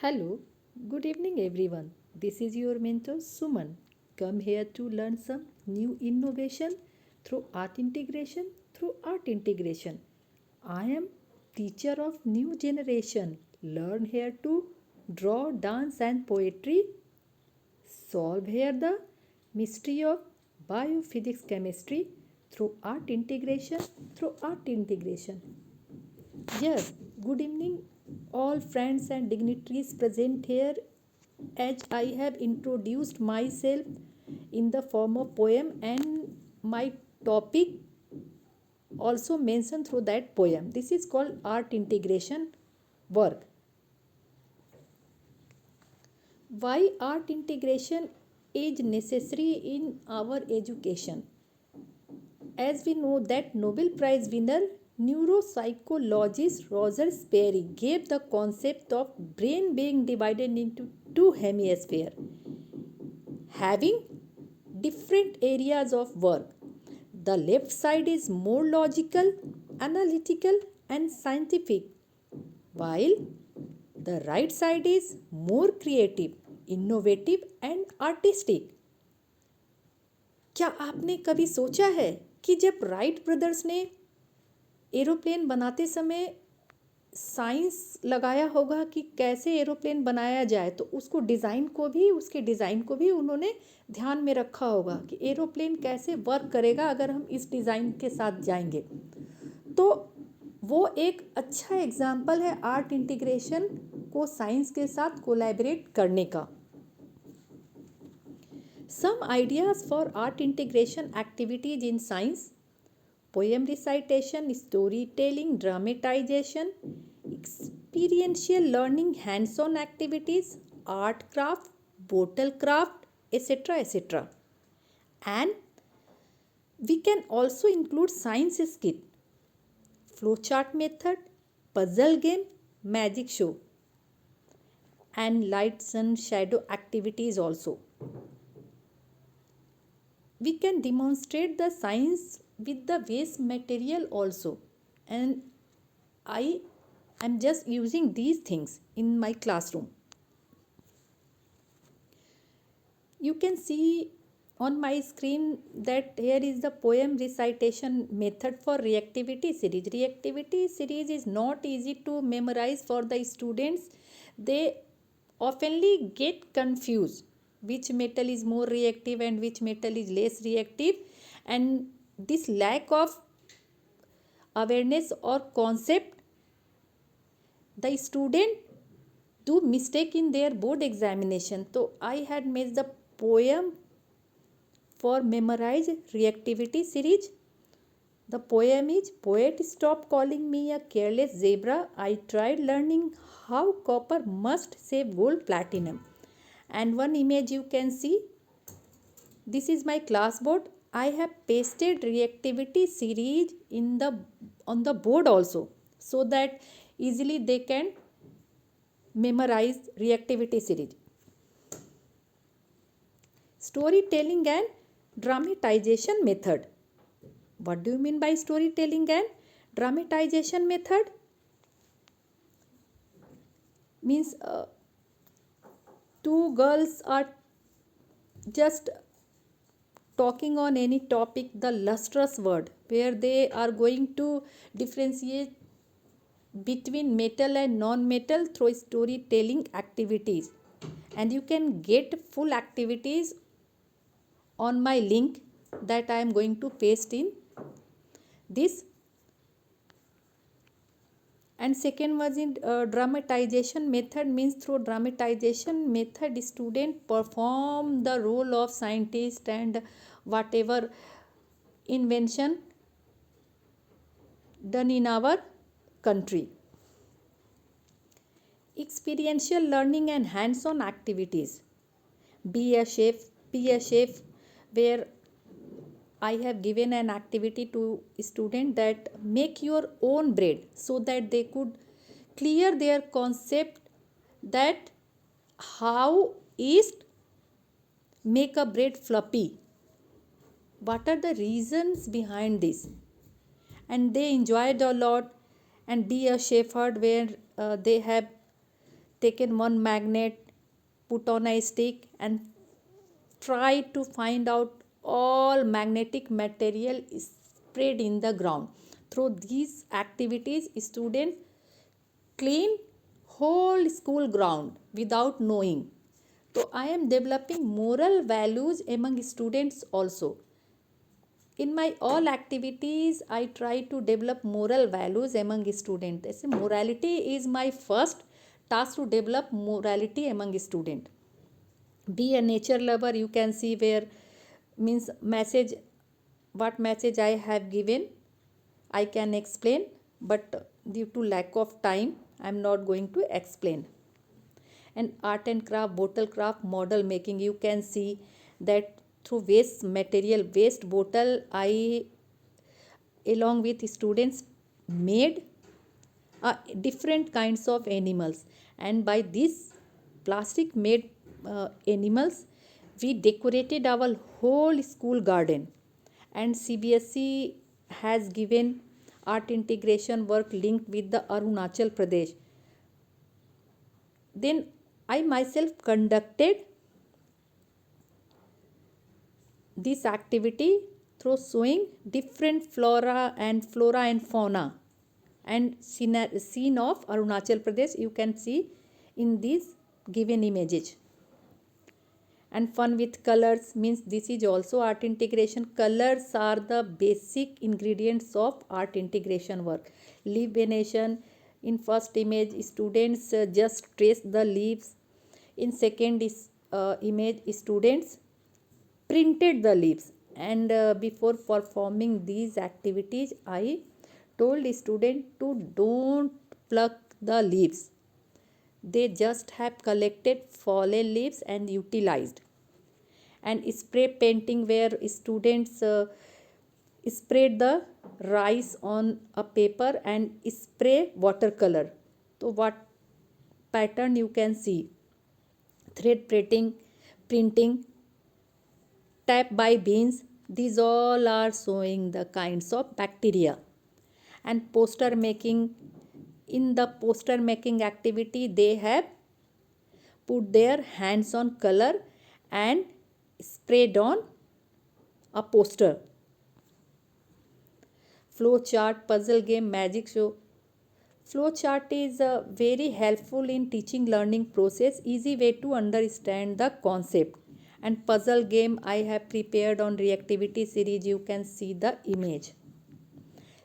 Hello, good evening everyone. This is your mentor Suman. Come here to learn some new innovation through art integration. I am teacher of new generation. Learn here to draw, dance and poetry. Solve here the mystery of biophysics chemistry through art integration. Yes, good evening, all friends and dignitaries present here. As I have introduced myself in the form of poem and my topic also mentioned through that poem. This is called art integration work. Why art integration is necessary in our education? As we know that Nobel Prize winner neuropsychologist Roger Sperry gave the concept of brain being divided into two hemispheres having different areas of work. The left side is more logical, analytical and scientific, while the right side is more creative, innovative and artistic. क्या आपने कभी सोचा है कि जब Wright brothers ने aeroplane बनाते समय साइंस लगाया होगा कि कैसे एरोप्लेन बनाया जाए, तो उसके डिज़ाइन को भी उन्होंने ध्यान में रखा होगा कि एरोप्लेन कैसे वर्क करेगा अगर हम इस डिज़ाइन के साथ जाएंगे। तो वो एक अच्छा एग्जाम्पल है आर्ट इंटीग्रेशन को साइंस के साथ कोलैबोरेट करने का। Some ideas for art integration activities in science: poem recitation, storytelling, dramatization, experiential learning, hands-on activities, art craft, bottle craft, etc. And we can also include science skit, flowchart method, puzzle game, magic show, and lights and shadow activities also. We can demonstrate the science with the waste material also, and I am just using these things in my classroom. You can see on my screen that here is the poem recitation method for reactivity series. Reactivity series is not easy to memorize for the students. They oftenly get confused which metal is more reactive and which metal is less reactive, and this lack of awareness or concept, the student do mistake in their board examination. So I had made the poem for memorize reactivity series. The poem is: poet stop calling me a careless zebra. I tried learning how copper must save gold platinum. And one image you can see, this is my class board. I have pasted reactivity series on the board also, so that easily they can memorize reactivity series. Storytelling and dramatization method. What do you mean by storytelling and dramatization method? Means two girls are just talking on any topic, the lustrous word, where they are going to differentiate between metal and non-metal through storytelling activities. And you can get full activities on my link that I am going to paste in this. And second was in dramatization method, means through dramatization method student perform the role of scientist and whatever invention done in our country. Experiential learning and hands-on activities. Be a chef, where I have given an activity to student that make your own bread, so that they could clear their concept that how yeast make a bread fluffy. What are the reasons behind this? And they enjoyed a lot. And be a shepherd, where they have taken one magnet, put on a stick and try to find out all magnetic material is spread in the ground. Through these activities, students clean whole school ground without knowing. So I am developing moral values among students also. In my all activities, I try to develop moral values among students. Morality is my first task, to develop morality among students. Be a nature lover. You can see where means message, what message I have given. I can explain, but due to lack of time, I am not going to explain. And art and craft, bottle craft, model making. You can see that through waste material, waste bottle, I along with students made different kinds of animals, and by this plastic made animals, we decorated our whole school garden. And CBSE has given art integration work linked with the Arunachal Pradesh. Then I myself conducted this activity through showing different flora and fauna and scene of Arunachal Pradesh. You can see in these given images. And fun with colors means this is also art integration. Colors are the basic ingredients of art integration work. Leaf venation, in first image students just trace the leaves. In second image students printed the leaves. And before performing these activities, I told student to don't pluck the leaves. They just have collected fallen leaves and utilized. And spray painting, where students spread the rice on a paper and spray watercolor. So what pattern you can see? Thread printing, tap by beans. These all are showing the kinds of bacteria. And poster making, in the poster making activity, they have put their hands on color and sprayed on a poster. Flow chart, puzzle game, magic show. Flow chart is very helpful in teaching learning process, easy way to understand the concept. And puzzle game I have prepared on reactivity series. You can see the image.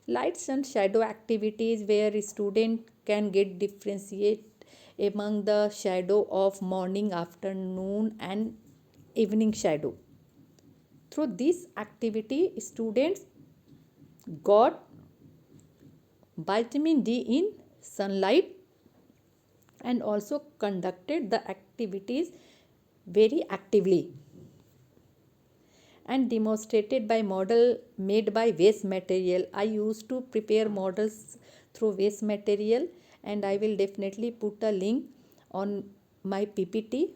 Lights and shadow activities, where student can get differentiate among the shadow of morning, afternoon and evening shadow. Through this activity, students got vitamin D in sunlight and also conducted the activities very actively. And demonstrated by model made by waste material. I used to prepare models through waste material, and I will definitely put a link on my PPT